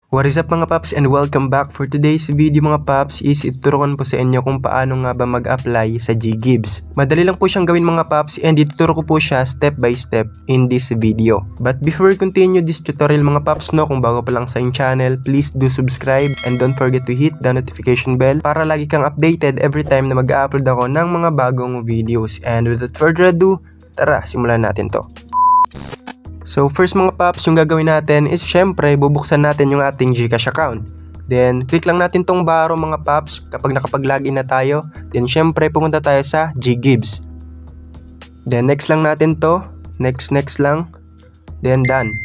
What is up mga paps and welcome back. For today's video mga paps is ituturuan po sa inyo kung paano nga ba mag-apply sa GGibbs. Madali lang po siyang gawin mga paps and ituturo ko po siya step by step in this video. But before we continue this tutorial mga paps kung bago pa lang sa yung channel, please do subscribe and don't forget to hit the notification bell para lagi kang updated every time na mag-upload ako ng mga bagong videos. And without further ado, tara simulan natin to. So first mga paps, yung gagawin natin is syempre bubuksan natin yung ating GCash account. Then click lang natin tong borrow mga paps kapag nakapag-login na tayo. Then syempre pumunta tayo sa GGibbs. Then next lang natin to. Next lang. Then done.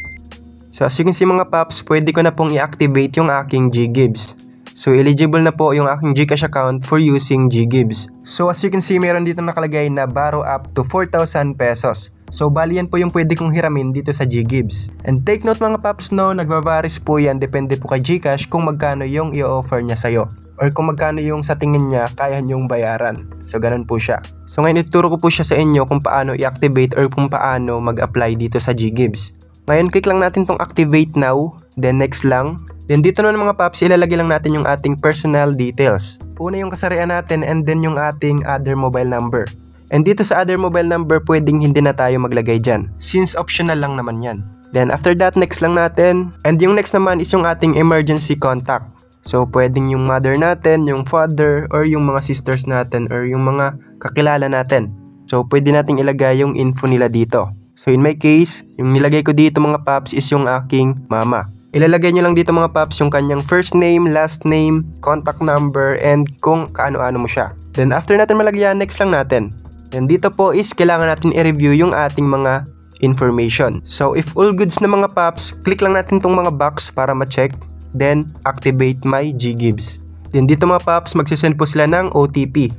So as you can see mga paps, pwede ko na pong i-activate yung aking GGibbs. So eligible na po yung aking GCash account for using GGibbs. So as you can see, meron dito nakalagay na borrow up to 4,000 pesos. So bali yan po yung pwede kong hiramin dito sa GGibbs. And take note mga paps nagbabaris po yan, depende po kay GCash kung magkano yung i-offer niya sa'yo. Or kung magkano yung sa tingin niya kaya niyong bayaran. So ganun po siya. So ngayon ituturo ko po siya sa inyo kung paano i-activate or kung paano mag-apply dito sa GGibbs. Ngayon click lang natin tong activate now, then next lang. Then dito naman mga paps, ilalagay lang natin yung ating personal details. Una yung kasarian natin and then yung ating other mobile number. And dito sa other mobile number, pwedeng hindi na tayo maglagay dyan, since optional lang naman yan. Then after that, next lang natin. And yung next naman is yung ating emergency contact. So pwedeng yung mother natin, yung father, or yung mga sisters natin, or yung mga kakilala natin. So pwede nating ilagay yung info nila dito. So in my case, yung nilagay ko dito mga paps is yung aking mama. Ilalagay nyo lang dito mga paps yung kanyang first name, last name, contact number, and kung kaano-ano mo siya. Then after natin malagyan, next lang natin. And dito po is kailangan natin i-review yung ating mga information. So if all goods na mga paps, click lang natin tong mga box para ma-check. Then activate my GGibbs. Then dito mga paps, magsisend po sila ng OTP.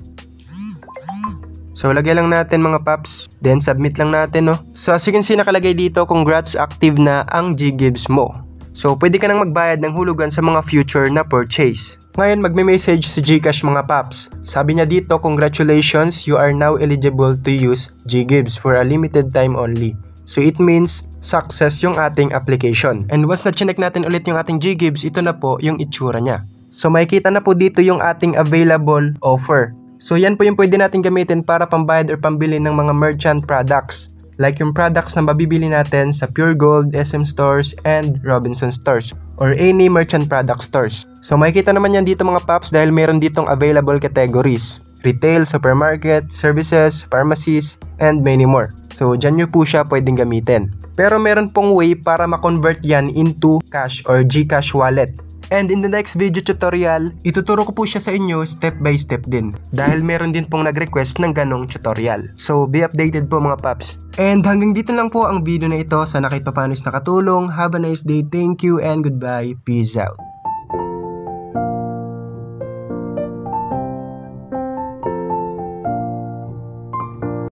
So lagay lang natin mga paps. Then submit lang natin So as you can see nakalagay dito, congrats, active na ang GGibbs mo. So pwede ka nang magbayad ng hulugan sa mga future na purchase. Ngayon magme-message si GCash mga paps. Sabi niya dito, congratulations, you are now eligible to use GGibbs for a limited time only. So it means success yung ating application. And once na-check natin ulit yung ating GGibbs, ito na po yung itsura niya. So makikita na po dito yung ating available offer. So yan po yung pwede natin gamitin para pambayad or pambili ng mga merchant products. Like yung products na mabibili natin sa Pure Gold, SM Stores, and Robinson Stores, or any merchant product stores. So makikita naman yan dito mga paps dahil meron ditong available categories. Retail, supermarket, services, pharmacies, and many more. So dyan nyo po siya pwedeng gamitin. Pero meron pong way para ma-convert yan into cash or GCash wallet. And in the next video tutorial, ituturo ko po siya sa inyo step by step din. Dahil meron din pong nag-request ng ganong tutorial. So be updated po mga paps. And hanggang dito lang po ang video na ito. Sana kahit papaano is nakatulong. Have a nice day. Thank you and goodbye. Peace out.